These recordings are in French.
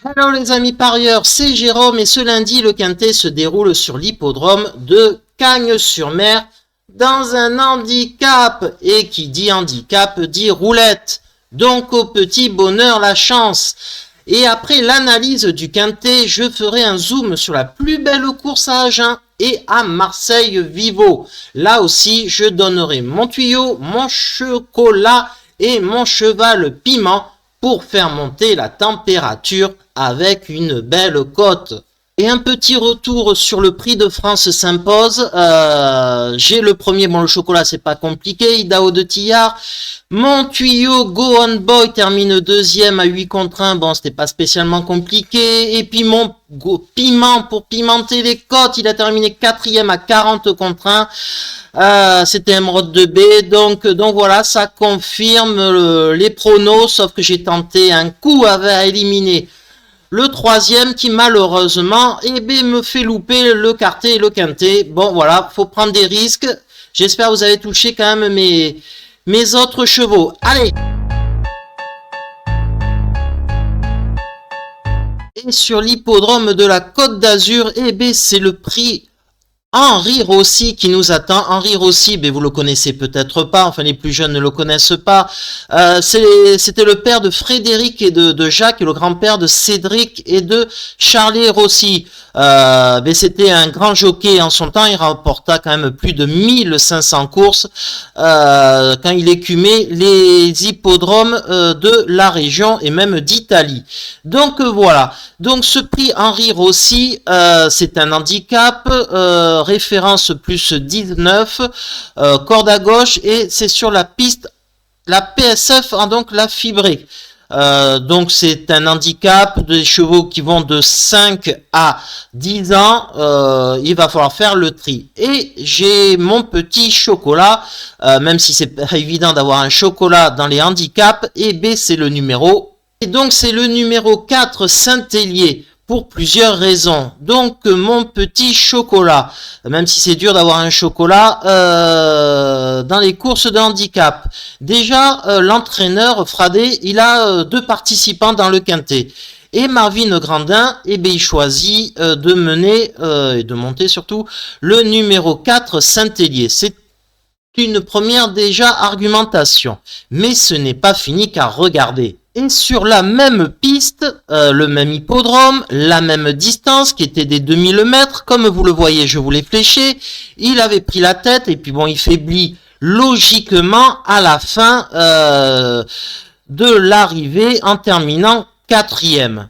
Hello les amis parieurs, c'est Jérôme et ce lundi le quintet se déroule sur l'hippodrome de Cagnes-sur-Mer dans un handicap. Et qui dit handicap dit roulette. Donc au petit bonheur la chance. Et après l'analyse du quintet, je ferai un zoom sur la plus belle course à Agen et à Marseille-Vivo. Là aussi, je donnerai mon tuyau, mon chocolat et mon cheval piment pour faire monter la température avec une belle cote. Et un petit retour sur le prix de France s'impose. J'ai le premier, bon le chocolat c'est pas compliqué, Idaho de Tillard. Mon tuyau Go On Boy termine deuxième à 8 contre 1, bon c'était pas spécialement compliqué. Et puis mon piment pour pimenter les cotes, il a terminé quatrième à 40 contre 1. C'était Emeraude de B, donc voilà, ça confirme les pronos, sauf que j'ai tenté un coup à éliminer le troisième qui malheureusement me fait louper le quartet et le quintet. Bon voilà, faut prendre des risques. J'espère que vous avez touché quand même mes autres chevaux. Allez! Et sur l'hippodrome de la Côte d'Azur, c'est le prix Henri Rossi qui nous attend. Henri Rossi, vous le connaissez peut-être pas, enfin les plus jeunes ne le connaissent pas. C'était le père de Frédéric et de Jacques et le grand-père de Cédric et de Charlie Rossi. C'était un grand jockey en son temps, il remporta quand même plus de 1500 courses quand il écumait les hippodromes de la région et même d'Italie. Donc voilà, donc ce prix Henri Rossi, c'est un handicap, référence plus 19, corde à gauche et c'est sur la piste, la PSF, donc la fibrée. Donc c'est un handicap des chevaux qui vont de 5 à 10 ans, il va falloir faire le tri. Et j'ai mon petit chocolat, même si c'est pas évident d'avoir un chocolat dans les handicaps, c'est le numéro. Et donc c'est le numéro 4 Saint-Hélier. Pour plusieurs raisons. Donc mon petit chocolat, même si c'est dur d'avoir un chocolat dans les courses de handicap. Déjà l'entraîneur Fradé, il a 2 participants dans le quintet. Et Marvin Grandin, il choisit de mener et de monter surtout le numéro 4 Saint-Hélier. C'est une première déjà argumentation. Mais ce n'est pas fini car regardez. Et sur la même piste, le même hippodrome, la même distance qui était des 2000 mètres, comme vous le voyez, je vous l'ai fléché, il avait pris la tête et puis bon, il faiblit logiquement à la fin de l'arrivée en terminant 4e.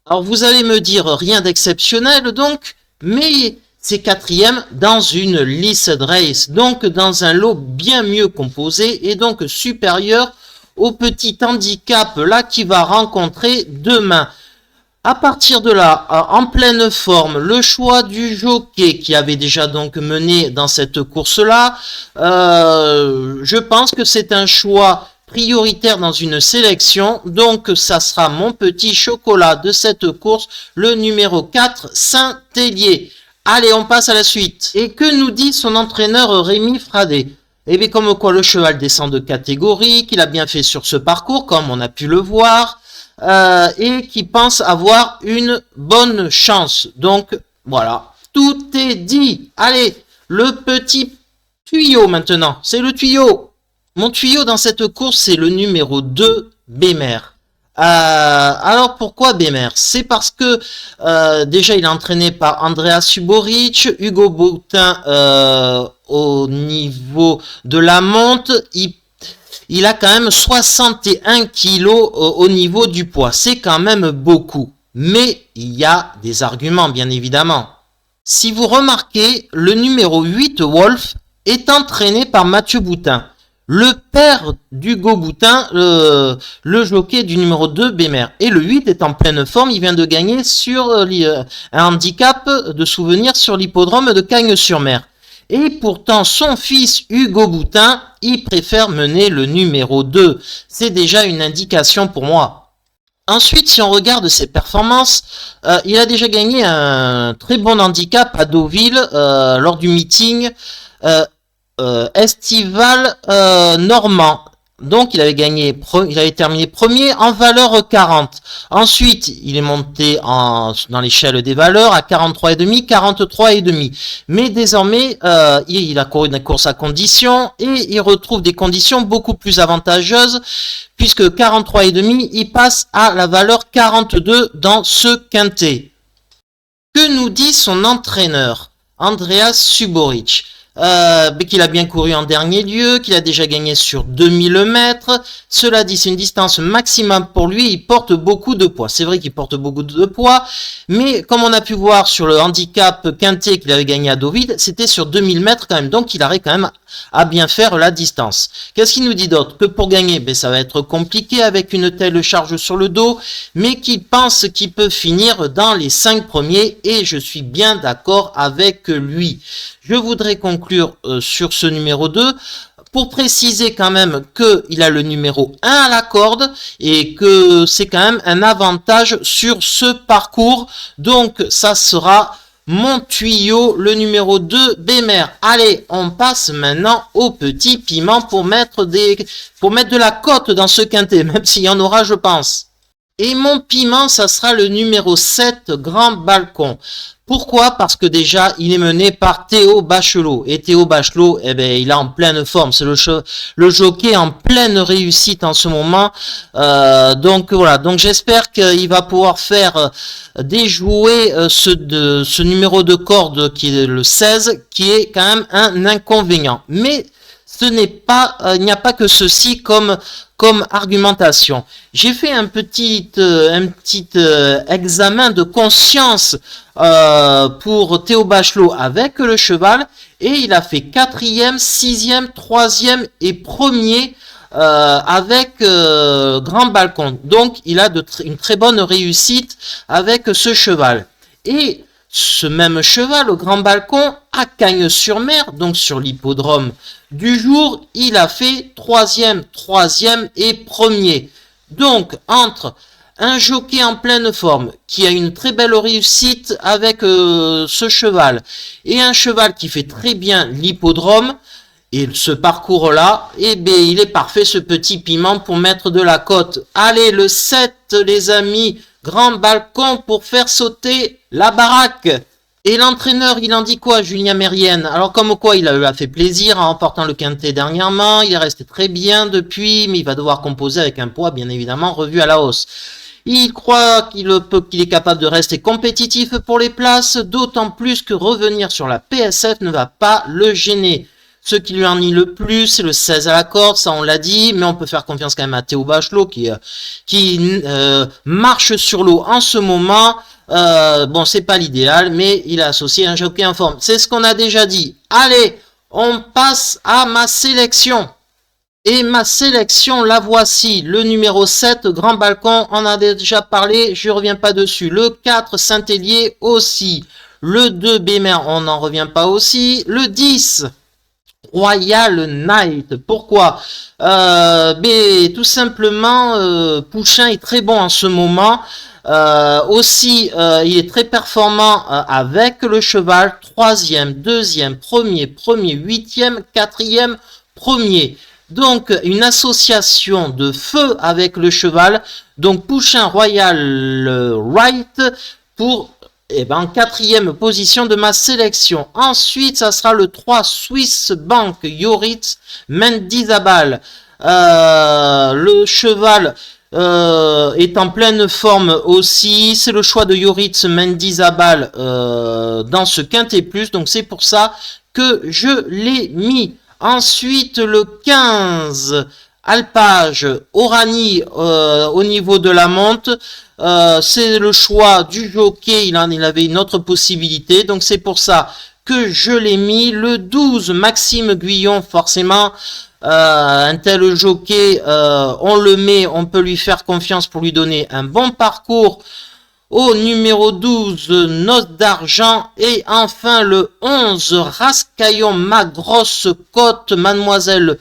Alors vous allez me dire rien d'exceptionnel donc, mais c'est 4e dans une listed race, donc dans un lot bien mieux composé et donc supérieur au petit handicap là qui va rencontrer demain. À partir de là, en pleine forme, le choix du jockey qui avait déjà donc mené dans cette course-là, je pense que c'est un choix prioritaire dans une sélection, donc ça sera mon petit chocolat de cette course, le numéro 4 Saint-Hélier. Allez, on passe à la suite. Et que nous dit son entraîneur Rémi Fradé ? Comme quoi le cheval descend de catégorie, qu'il a bien fait sur ce parcours, comme on a pu le voir, et qui pense avoir une bonne chance. Donc, voilà, tout est dit. Allez, le petit tuyau maintenant, c'est le tuyau. Mon tuyau dans cette course, c'est le numéro 2, Bémer. Alors pourquoi Bémer? C'est parce que déjà il est entraîné par Andrea Suboric, Hugo Boutin au niveau de la monte, il a quand même 61 kilos au niveau du poids, c'est quand même beaucoup, mais il y a des arguments bien évidemment. Si vous remarquez, le numéro 8 Wolf est entraîné par Mathieu Boutin. Le père d'Hugo Boutin, le jockey du numéro 2, Bémer. Et le 8 est en pleine forme, il vient de gagner sur un handicap de souvenir sur l'hippodrome de Cagnes-sur-Mer. Et pourtant, son fils Hugo Boutin, il préfère mener le numéro 2. C'est déjà une indication pour moi. Ensuite, si on regarde ses performances, il a déjà gagné un très bon handicap à Deauville lors du meeting estival normand. Donc, il avait terminé premier en valeur 40. Ensuite, il est monté dans l'échelle des valeurs à 43,5, 43,5. Mais désormais, il a couru une course à conditions et il retrouve des conditions beaucoup plus avantageuses puisque 43,5, il passe à la valeur 42 dans ce quintet. Que nous dit son entraîneur, Andreas Suboric? Qu'il a bien couru en dernier lieu, qu'il a déjà gagné sur 2000 mètres. Cela dit, c'est une distance maximum pour lui, il porte beaucoup de poids. C'est vrai qu'il porte beaucoup de poids, mais comme on a pu voir sur le handicap quintet qu'il avait gagné à Deauville, c'était sur 2000 mètres quand même, donc il arrive quand même à bien faire la distance. Qu'est-ce qu'il nous dit d'autre? Que pour gagner, ça va être compliqué avec une telle charge sur le dos, mais qu'il pense qu'il peut finir dans les 5 premiers, et je suis bien d'accord avec lui. Je voudrais conclure sur ce numéro 2 pour préciser quand même qu'il a le numéro 1 à la corde et que c'est quand même un avantage sur ce parcours. Donc ça sera mon tuyau, le numéro 2, Bémer. Allez, on passe maintenant au petit piment pour mettre de la cote dans ce quintet, même s'il y en aura, je pense. Et mon piment, ça sera le numéro 7, Grand Balcon. Pourquoi? Parce que déjà, il est mené par Théo Bachelot. Et Théo Bachelot, il est en pleine forme. C'est le jockey en pleine réussite en ce moment. Donc voilà. Donc j'espère qu'il va pouvoir faire déjouer ce numéro de corde qui est le 16, qui est quand même un inconvénient. Mais ce n'est pas, il n'y a pas que ceci comme argumentation. J'ai fait un petit examen de conscience pour Théo Bachelot avec le cheval et il a fait 4e, 6e, 3e et 1er avec Grand Balcon. Donc il a une très bonne réussite avec ce cheval. Et ce même cheval au Grand Balcon à Cagnes-sur-Mer, donc sur l'hippodrome du jour, il a fait 3e, 3e et 1er. Donc, entre un jockey en pleine forme, qui a une très belle réussite avec ce cheval, et un cheval qui fait très bien l'hippodrome, et ce parcours-là, il est parfait ce petit piment pour mettre de la cote. Allez, le 7, les amis, Grand Balcon pour faire sauter la baraque. Et l'entraîneur, il en dit quoi, Julien Mérienne? Alors comme quoi, il a fait plaisir en remportant le quintet dernièrement, il est resté très bien depuis, mais il va devoir composer avec un poids bien évidemment revu à la hausse. Il croit qu'il est capable de rester compétitif pour les places, d'autant plus que revenir sur la PSF ne va pas le gêner. Ce qui lui ennuie le plus, c'est le 16 à la corde, ça on l'a dit, mais on peut faire confiance quand même à Théo Bachelot qui marche sur l'eau en ce moment. Bon, c'est pas l'idéal, mais il a associé un jockey en forme. C'est ce qu'on a déjà dit. Allez, on passe à ma sélection. Et ma sélection, la voici. Le numéro 7, Grand Balcon, on en a déjà parlé, je reviens pas dessus. Le 4, Saint-Hélier aussi. Le 2, Bémer, on n'en revient pas aussi. Le 10, Royal Knight. Pourquoi? Tout simplement, Pouchin est très bon en ce moment. Aussi, il est très performant avec le cheval. 3e, 2e, 1er, 8e, 4e, 1er. Donc, une association de feu avec le cheval. Donc, Pouchin Royal Right pour en 4e position de ma sélection. Ensuite, ça sera le 3 Swiss Bank Yoritz Mendizabal. Le cheval est en pleine forme aussi. C'est le choix de Yoritz Mendizabal dans ce quintet plus. Donc, c'est pour ça que je l'ai mis. Ensuite, le 15 Alpage Orani au niveau de la monte. C'est le choix du jockey, il avait une autre possibilité, donc c'est pour ça que je l'ai mis. Le 12, Maxime Guyon, forcément, un tel jockey, on le met, on peut lui faire confiance pour lui donner un bon parcours. Au numéro 12, Noce d'Argent. Et enfin le 11, Rascaillon, ma grosse cote, Mademoiselle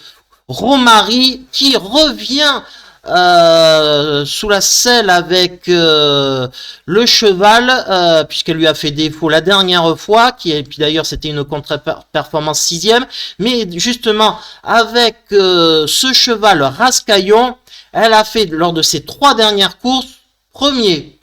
Romary, qui revient sous la selle avec le cheval, puisqu'elle lui a fait défaut la dernière fois, et puis d'ailleurs c'était une contre-performance 6e, mais justement avec ce cheval Rascaillon, elle a fait lors de ses 3 dernières courses, premier.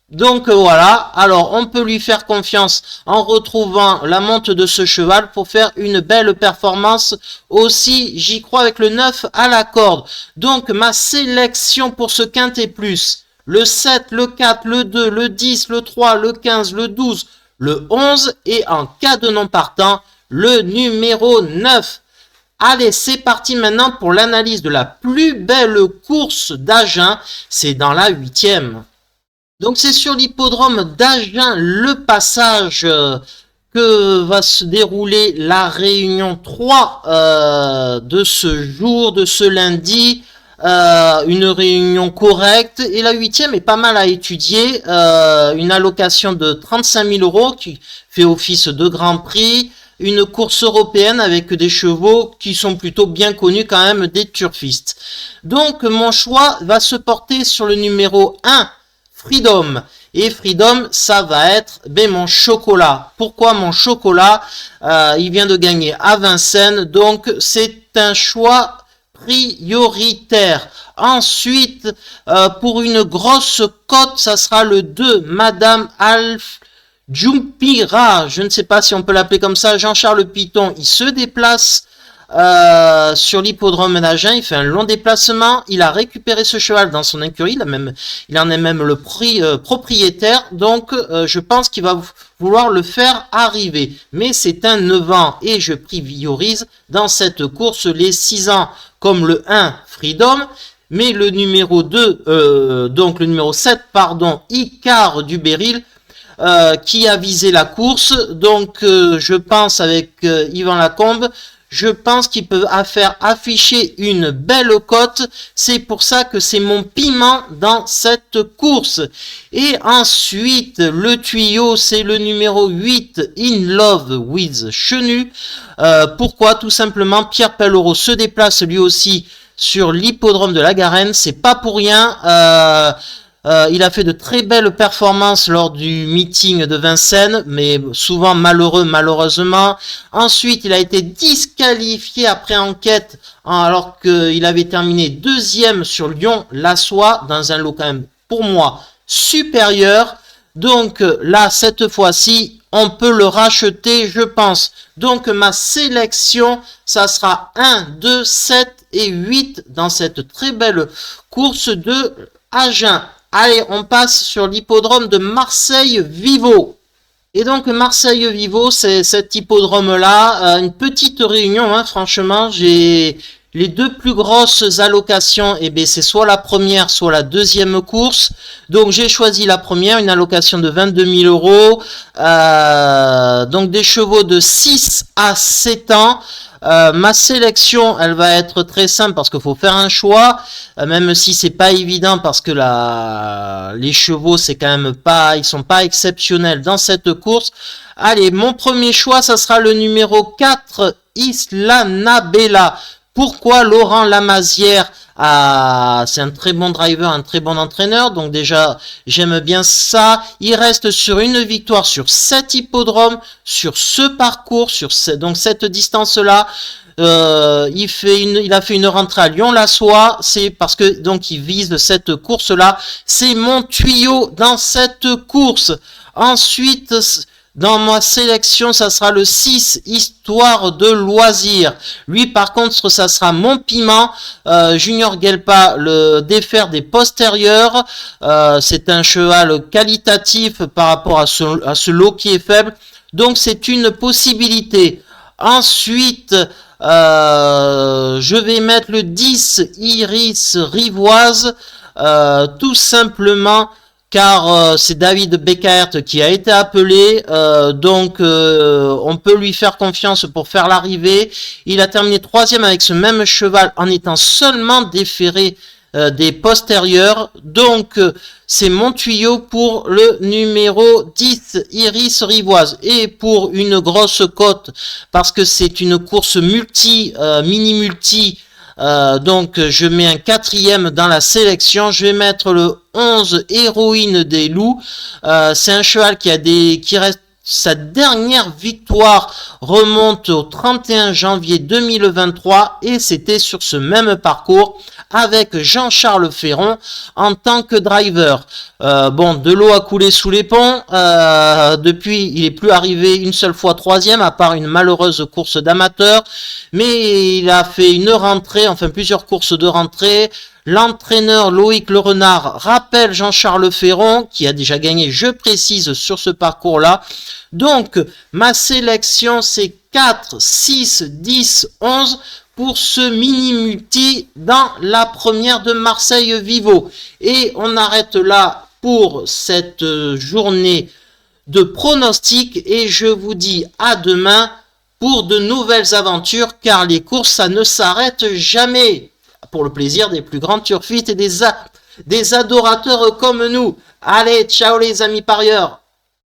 Donc voilà, alors on peut lui faire confiance en retrouvant la monte de ce cheval pour faire une belle performance aussi, j'y crois, avec le 9 à la corde. Donc ma sélection pour ce quintet plus, le 7, le 4, le 2, le 10, le 3, le 15, le 12, le 11 et en cas de non partant, le numéro 9. Allez, c'est parti maintenant pour l'analyse de la plus belle course d'Agen, c'est dans la 8e. Donc c'est sur l'hippodrome d'Agen le passage que va se dérouler la réunion 3 de ce jour, de ce lundi. Une réunion correcte et la 8e est pas mal à étudier. Une allocation de 35 000 € qui fait office de Grand Prix. Une course européenne avec des chevaux qui sont plutôt bien connus quand même des turfistes. Donc mon choix va se porter sur le numéro 1. Freedom. Et Freedom, ça va être mon chocolat. Pourquoi mon chocolat? Il vient de gagner à Vincennes, donc c'est un choix prioritaire. Ensuite, pour une grosse cote, ça sera le 2, Madame Alf Jumpira. Je ne sais pas si on peut l'appeler comme ça. Jean-Charles Piton, il se déplace sur l'hippodrome d'Agen, il fait un long déplacement, il a récupéré ce cheval dans son écurie, il en est même le propriétaire, donc je pense qu'il va vouloir le faire arriver, mais c'est un 9 ans et je priorise dans cette course les 6 ans comme le 1 Freedom, mais le numéro 2, donc le numéro 7, pardon, Icar du Béril, qui a visé la course, donc je pense avec Yvan Lacombe, je pense qu'il peut faire afficher une belle cote. C'est pour ça que c'est mon piment dans cette course. Et ensuite, le tuyau, c'est le numéro 8, In Love with Chenu. Pourquoi? Tout simplement, Pierre Pellereau se déplace lui aussi sur l'hippodrome de la Garenne. C'est pas pour rien. Il a fait de très belles performances lors du meeting de Vincennes, mais souvent malheureusement. Ensuite, il a été disqualifié après enquête, alors qu'il avait terminé 2e sur Lyon-Lassois, dans un lot quand même, pour moi, supérieur. Donc là, cette fois-ci, on peut le racheter, je pense. Donc ma sélection, ça sera 1, 2, 7 et 8 dans cette très belle course de Agen. Allez, on passe sur l'hippodrome de Marseille-Vivo. Et donc Marseille-Vivo, c'est cet hippodrome-là, une petite réunion, hein, franchement, j'ai les 2 plus grosses allocations, et bien c'est soit la première, soit la deuxième course. Donc j'ai choisi la première, une allocation de 22 000 €, donc des chevaux de 6 à 7 ans. Ma sélection, elle va être très simple parce qu'il faut faire un choix, même si c'est pas évident parce que les chevaux, c'est quand même pas, ils sont pas exceptionnels dans cette course. Allez, mon premier choix, ça sera le numéro 4, Isla Nabella. Pourquoi Laurent Lamazière c'est un très bon driver, un très bon entraîneur, donc déjà j'aime bien ça. Il reste sur une victoire sur 7 hippodromes, sur ce parcours, donc cette distance-là. Il a fait une rentrée à Lyon-Lassois, c'est parce que donc il vise cette course-là. C'est mon tuyau dans cette course. Ensuite, dans ma sélection, ça sera le 6, Histoire de loisir. Lui, par contre, ça sera mon piment. Junior Gelpa, le défaire des postérieurs. C'est un cheval qualitatif par rapport à ce lot qui est faible. Donc, c'est une possibilité. Ensuite, je vais mettre le 10, Iris Rivoise. Tout simplement car c'est David Beckert qui a été appelé, donc on peut lui faire confiance pour faire l'arrivée. Il a terminé 3e avec ce même cheval en étant seulement déféré des postérieurs, donc c'est mon tuyau pour le numéro 10, Iris Rivoise. Et pour une grosse cote, parce que c'est une course mini-multi, Donc je mets un 4e dans la sélection. Je vais mettre le 11 Héroïne des Loups. C'est un cheval qui reste. Sa dernière victoire remonte au 31 janvier 2023 et c'était sur ce même parcours avec Jean-Charles Ferron en tant que driver. Bon, de l'eau a coulé sous les ponts. Depuis, il est plus arrivé une seule fois 3e, à part une malheureuse course d'amateur. Mais il a fait une rentrée, enfin plusieurs courses de rentrée. L'entraîneur Loïc Le Renard rappelle Jean-Charles Ferron, qui a déjà gagné, je précise, sur ce parcours-là. Donc, ma sélection, c'est 4, 6, 10, 11 pour ce mini-multi dans la première de Marseille Vivo. Et on arrête là pour cette journée de pronostics et je vous dis à demain pour de nouvelles aventures car les courses, ça ne s'arrête jamais. Pour le plaisir des plus grands turfites et des adorateurs comme nous. Allez, ciao les amis parieurs.